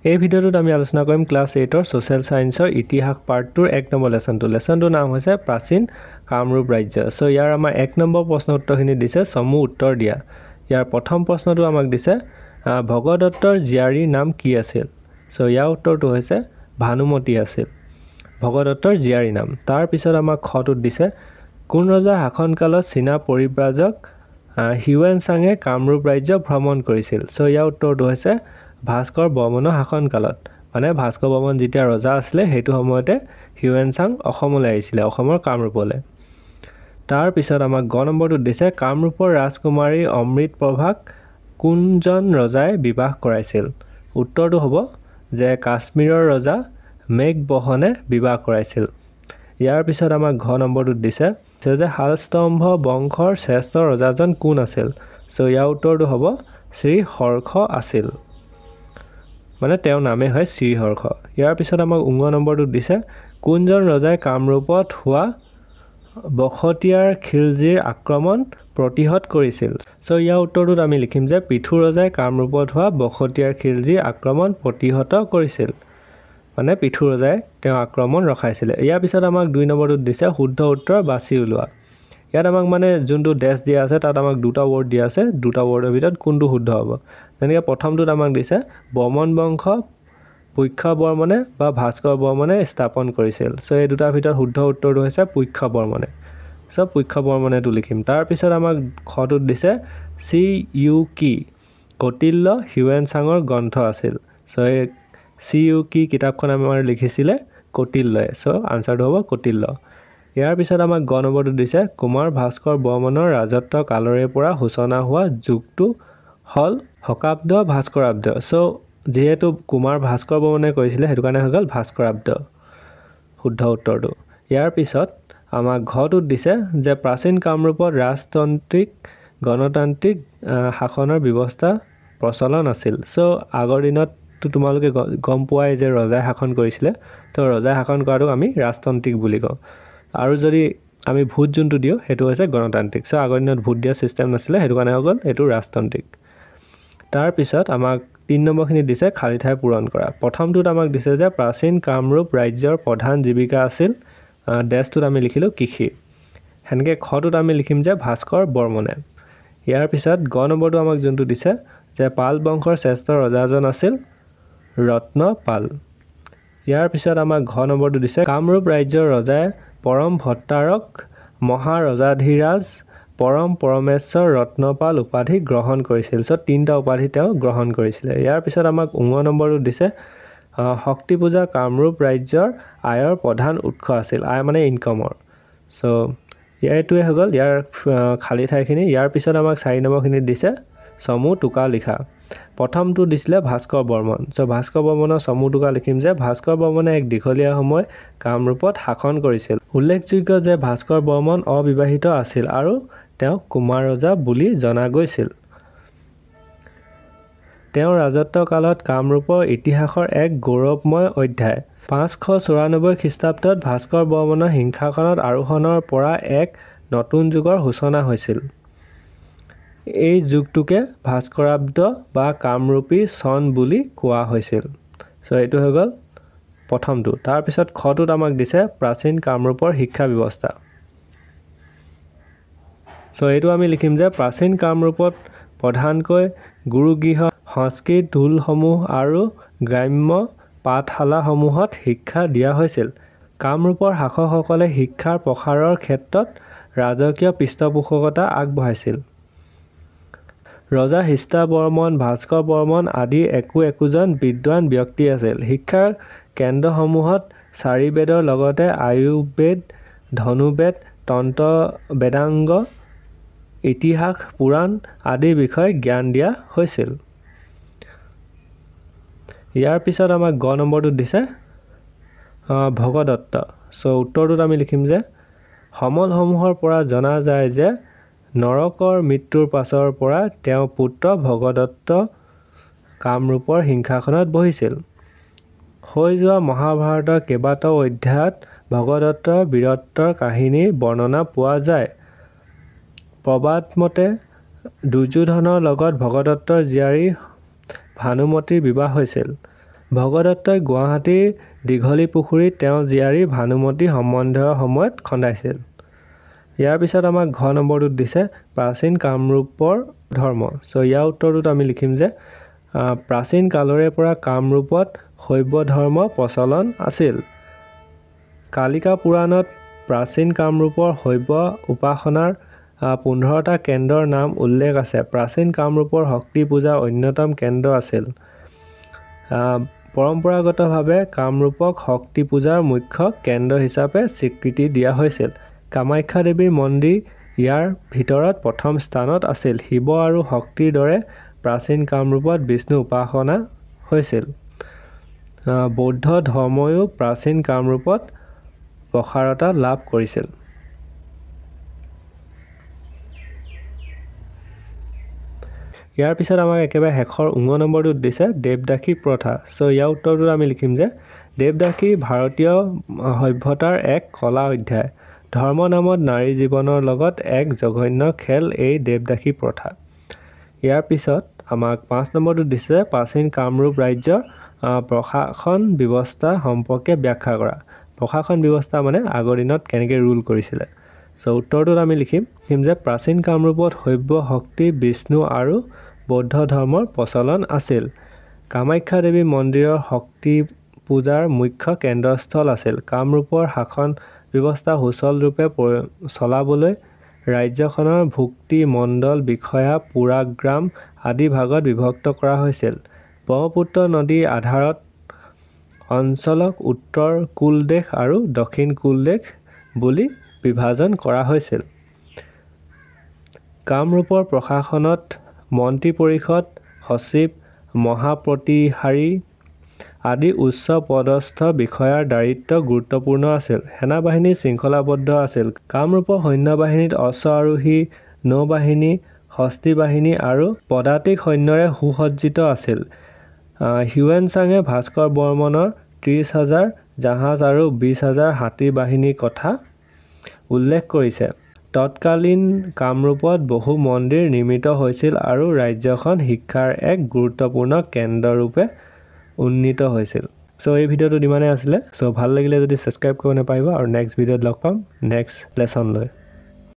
এই ভিডিঅ'টোত আমি আলোচনা কৰিম ক্লাছ 8ৰ সোশ্যাল সায়েন্সৰ ইতিহাস পাৰ্ট 2 এক নম্বৰ লেসনটো। লেসনটোৰ নাম হৈছে প্ৰাচীন কামৰূপ ৰাজ্য। সো ইয়াৰ আমাৰ এক নম্বৰ প্ৰশ্ন উত্তৰখিনি দিছে চমু উত্তৰ দিয়া। ইয়াৰ প্ৰথম প্ৰশ্নটো আমাক দিছে ভগদত্তৰ জীয়াৰীৰ নাম কি আছিল? সো ইয়াৰ উত্তৰটো হৈছে ভানুমতী আছিল ভগদত্তৰ জীয়াৰীৰ নাম। তাৰ পিছত আমাক খটোত দিছে কোন ৰজাৰ শাসনকালত চীনা পৰিব্ৰাজক হিউৱেনচাঙে কামৰূপ ৰাজ্য ভ্ৰমণ কৰিছিল? সো ইয়াৰ উত্তৰটো হৈছে ভাস্কৰ বৰ্মনৰ শাসনকালত। মানে ভাস্কৰ বৰ্মন যেতিয়া ৰজা আছিলে সেইটো সময়তে হিউৱেনচাং অসমলৈ আহিছিলে, অসমৰ কামৰূপলৈ। তাৰ পিছত আমাক গ নম্বৰটোত দিছে কামৰূপৰ ৰাজকুমাৰী অমৃতপ্ৰভাক কোনজন ৰজাই বিবাহ কৰাইছিল? উত্তৰটো হ'ব যে কাশ্মীৰৰ ৰজা মেঘবহনে বিবাহ কৰাইছিল। ইয়াৰ পিছত আমাক ঘ নম্বৰটোত দিছে যে শালস্তম্ভ বংশৰ শ্ৰেষ্ঠ ৰজাজন কোন আছিল? সো ইয়াৰ উত্তৰটো হ'ব শ্ৰীহৰ্ষ আছিল, মানে তেওঁৰ নামে হয় শ্ৰীহৰ্ষ। ইয়াৰ পিছত আমাক উঙ নম্বৰটোত দিছে কোনজন ৰজাই কামৰূপত হোৱা বখতিয়াৰ খিলজীৰ আক্ৰমণ প্ৰতিহত কৰিছিল? সো ইয়াৰ উত্তৰটোত আমি লিখিম যে পৃথু ৰজাই কামৰূপত হোৱা বখতিয়াৰ খিলজীৰ আক্ৰমণ প্ৰতিহত কৰিছিল, মানে পৃথু ৰজাই তেওঁ আক্ৰমণ ৰখাইছিলে। ইয়াৰ পিছত আমাক 2 নম্বৰটোত দিছে শুদ্ধ উত্তৰ বাছি উলিওৱা। ইয়াত আমাক মানে যোনটো ডেছ দিয়া আছে তাত আমাক দুটা ৱৰ্ড দিয়া আছে, দুটা ৱৰ্ডৰ ভিতৰত কোনটো শুদ্ধ হ'ব? যেনেকৈ প্ৰথমটোত আমাক দিছে বৰ্মন বংশ পুষ্য বৰ্মনে বা ভাস্কৰ বৰ্মনে স্থাপন কৰিছিল। সো এই দুটাৰ ভিতৰত শুদ্ধ উত্তৰটো হৈছে পুষ্য বৰ্মনে। সো পুষ্য বৰ্মনেটো লিখিম। তাৰ পিছত আমাক খটোত দিছে CUK কৌটিল্য হিউৱেনচাঙৰ গ্ৰন্থ আছিল। সো এই CUK কিতাপখন আমাৰ লিখিছিলে কৌটিল্যই। সো আনসাৰটো হ'ব কৌটিল্য। ইয়াৰ পিছত আমাক গ নম্বৰটো দিছে কুমাৰ ভাস্কৰ বৰ্মনৰ ৰাজত্ব কালৰে পৰা সূচনা হোৱা যুগটো হ'ল শকাব্দ ভাস্কৰাব্দ। সো যেহেতু কুমাৰ ভাস্কৰ বৰ্মনে কৰিছিলে সেইটো কাৰণে হৈ গ'ল ভাস্কৰাব্দ শুদ্ধ উত্তৰটো। ইয়াৰ পিছত আমাক ঘটোত দিছে যে প্ৰাচীন কামৰূপত ৰাজতান্ত্ৰিক গণতান্ত্ৰিক শাসনৰ ব্যৱস্থা প্ৰচলন আছিল। সো আগৰ দিনততো তোমালোকে গম পোৱাই যে ৰজাই শাসন কৰিছিলে, তো ৰজাই শাসন কৰাটোক আমি ৰাজতান্ত্ৰিক বুলি কওঁ। আৰু যদি আমি ভোট যোনটো দিওঁ সেইটো হৈছে গণতান্ত্ৰিক। সো আগৰ দিনত ভোট দিয়া ছিষ্টেম নাছিলে সেইটো কাৰণে হৈ গ'ল এইটো ৰাজতান্ত্ৰিক। তাৰ পিছত আমাক 3 নম্বৰখিনি দিছে খালী ঠাই পূৰণ কৰা। প্ৰথমটোত আমাক দিছে যে প্ৰাচীন কামৰূপ ৰাজ্যৰ প্ৰধান জীৱিকা আছিল ডেছটোত আমি লিখিলোঁ কৃষি। সেনেকৈ খটোত আমি লিখিম যে ভাস্কৰ বৰ্মনে। ইয়াৰ পিছত গ নম্বৰটো আমাক যোনটো দিছে যে পাল বংশৰ শ্ৰেষ্ঠ ৰজাজন আছিল ৰত্নপাল। ইয়াৰ পিছত আমাক ঘ নম্বৰটো দিছে কামৰূপ ৰাজ্যৰ ৰজাই পৰম ভট্টাৰক মহাৰজাধিৰাজ পৰম পৰমেশ্বৰ ৰত্নপাল উপাধি গ্ৰহণ কৰিছিল। সো 3টা উপাধি তেওঁ গ্ৰহণ কৰিছিলে। ইয়াৰ পিছত আমাক উঙ নম্বৰটো দিছে শক্তি পূজা কামৰূপ ৰাজ্যৰ আয়ৰ প্ৰধান উৎস আছিল, আয় মানে ইনকমৰ। সো এইটোৱে হৈ গ'ল ইয়াৰ খালী ঠাইখিনি। ইয়াৰ পিছত আমাক 4 নম্বৰখিনিত দিছে চমু টোকা লিখা। প্ৰথমটো দিছিলে ভাস্কৰ বৰ্মন। সো ভাস্কৰ বৰ্মনৰ চমু টোকা লিখিম যে ভাস্কৰ বৰ্মনে এক দীঘলীয়া সময় কামৰূপত শাসন কৰিছিল। উল্লেখযোগ্য যে ভাস্কৰ বৰ্মন অবিবাহিত আছিল আৰু তেওঁক কুমাৰ ৰজা বুলি জনা গৈছিল। তেওঁৰ ৰাজত্ব কালত কামৰূপৰ ইতিহাসৰ এক গৌৰৱময় অধ্যায়। 594 খ্ৰীষ্টাব্দত ভাস্কৰ বৰ্মনৰ সিংহাসনত আৰোহণৰ পৰা এক নতুন যুগৰ সূচনা হৈছিল। এই যুগটোকে ভাস্কৰাব্দ বা কামৰূপী চন বুলি কোৱা হৈছিল। সো এইটো হৈ গ'ল প্ৰথমটো। তাৰপিছত খটোত আমাক দিছে প্ৰাচীন কামৰূপৰ শিক্ষা ব্যৱস্থা। সো এইটো আমি লিখিম যে প্ৰাচীন কামৰূপত প্ৰধানকৈ গুৰুগৃহ সংস্কৃত টোলসমূহ আৰু গ্ৰাম্য পাঠশালাসমূহত শিক্ষা দিয়া হৈছিল। কামৰূপৰ শাসকসকলে শিক্ষাৰ প্ৰসাৰৰ ক্ষেত্ৰত ৰাজকীয় পৃষ্ঠপোষকতা আগবঢ়াইছিল। ৰজা হৃষ্ট বৰ্মন ভাস্কৰ বৰ্মন আদি একোজন বিদ্বান ব্যক্তি আছিল। শিক্ষাৰ কেন্দ্ৰসমূহত 4 বেদৰ লগতে আয়ুৰ্বেদ ধনুৰ্বেদ তন্ত্ৰ বেদাংগ ইতিহাস পুৰাণ আদিৰ বিষয়ে জ্ঞান দিয়া হৈছিল। ইয়াৰ পিছত আমাক গ নম্বৰটোত দিছে ভগদত্ত। সো উত্তৰটোত আমি লিখিম যে সমলসমূহৰ পৰা জনা যায় যে নৰকৰ মৃত্যুৰ পাছৰ পৰা তেওঁৰ পুত্ৰ ভগদত্ত কামৰূপৰ সিংহাসনত বহিছিল। হৈ যোৱা মহাভাৰতৰ কেইবাটাও অধ্যায়ত ভগদত্তৰ বীৰত্বৰ কাহিনীৰ বৰ্ণনা পোৱা যায়। প্ৰবাদ মতে দুৰ্যোধনৰ লগত ভগদত্তৰ জীয়াৰী ভানুমতীৰ বিবাহ হৈছিল। ভগদত্তই গুৱাহাটীৰ দীঘলী পুখুৰীত তেওঁ জীয়াৰী ভানুমতী সম্বন্ধৰ সময়ত খন্দাইছিল। ইয়াৰ পিছত আমাক ঘ নম্বৰটোত দিছে প্ৰাচীন কামৰূপৰ ধৰ্ম। চ' ইয়াৰ উত্তৰটোত আমি লিখিম যে প্ৰাচীন কালৰে পৰা কামৰূপত শৈৱ ধৰ্ম প্ৰচলন আছিল। কালিকা পুৰাণত প্ৰাচীন কামৰূপৰ শৈৱ উপাসনাৰ 15টা কেন্দ্ৰৰ নাম উল্লেখ আছে। প্ৰাচীন কামৰূপৰ শক্তি পূজাৰ অন্যতম কেন্দ্ৰ আছিল। পৰম্পৰাগতভাৱে কামৰূপক শক্তি পূজাৰ মুখ্য কেন্দ্ৰ হিচাপে স্বীকৃতি দিয়া হৈছিল। কামাখ্যা দেৱীৰ মন্দিৰ ইয়াৰ ভিতৰত প্ৰথম স্থানত আছিল। শিৱ আৰু শক্তিৰ দৰে প্ৰাচীন কামৰূপত বিষ্ণু উপাসনা হৈছিল। বৌদ্ধ ধৰ্মইও প্ৰাচীন কামৰূপত প্ৰসাৰতা লাভ কৰিছিল। ইয়াৰ পিছত আমাক একেবাৰে শেষৰ নম্বৰটোত দিছে দেৱদাসী প্ৰথা। চ' ইয়াৰ উত্তৰটোত আমি লিখিম যে দেৱদাসী ভাৰতীয় সভ্যতাৰ এক কলা অধ্যায়। ধৰ্ম নামত নাৰী জীৱনৰ লগত এক জঘন্য খেল এই দেৱদাসী প্ৰথা। ইয়াৰ পিছত আমাক 5 নম্বৰটোত দিছে প্ৰাচীন কামৰূপ ৰাজ্যৰ প্ৰশাসন ব্যৱস্থা সম্পৰ্কে ব্যাখ্যা কৰা। প্ৰশাসন ব্যৱস্থা মানে আগৰ দিনত কেনেকৈ ৰুল কৰিছিলে। চ' উত্তৰটোত আমি লিখিম যে প্ৰাচীন কামৰূপত শৈৱ শক্তি বিষ্ণু আৰু বৌদ্ধ ধৰ্মৰ প্ৰচলন আছিল। কামাখ্যা দেৱী মন্দিৰৰ শক্তি পূজাৰ মুখ্য কেন্দ্ৰস্থল আছিল। কামৰূপৰ শাসন ব্যৱস্থা সুচলৰূপে চলাবলৈ ৰাজ্যখনৰ ভুক্তি মণ্ডল বিষয়া পুৰাগ্ৰাম আদি ভাগত বিভক্ত কৰা হৈছিল। ব্ৰহ্মপুত্ৰ নদীৰ আধাৰত অঞ্চলক উত্তৰ কুলদেশ আৰু দক্ষিণ কুলদেশ বুলি বিভাজন কৰা হৈছিল। কামৰূপৰ প্ৰশাসনত মন্ত্ৰী পৰিষদ, সচিব, মহাপ্ৰতিহাৰী আদি উচ্চ পদস্থ বিষয়াৰ দায়িত্ব গুৰুত্বপূৰ্ণ আছিল। সেনাবাহিনী শৃংখলাবদ্ধ আছিল। কামৰূপৰ সৈন্যবাহিনীত অশ্বাৰোহী, নৌবাহিনী, হস্তী বাহিনী আৰু পদাতিক সৈন্যৰে সুসজ্জিত আছিল। হিউৱেন-চাঙে ভাস্কৰ বৰ্মনৰ 30,000 জাহাজ আৰু 20,000 হাতী বাহিনীৰ কথা উল্লেখ কৰিছে। তৎকালীন কামৰূপত বহু মন্দিৰ নিৰ্মিত হৈছিল আৰু ৰাজ্যখন শিক্ষাৰ এক গুৰুত্বপূৰ্ণ কেন্দ্ৰৰূপে উন্নীত হৈছিল। চ' এই ভিডিঅ'টোত ইমানেই আছিলে। চ' ভাল লাগিলে যদি ছাবস্ক্ৰাইব কৰিব নাপাহৰিব আৰু নেক্সট ভিডিঅ'ত লগ পাম নেক্সট লেচন লৈ।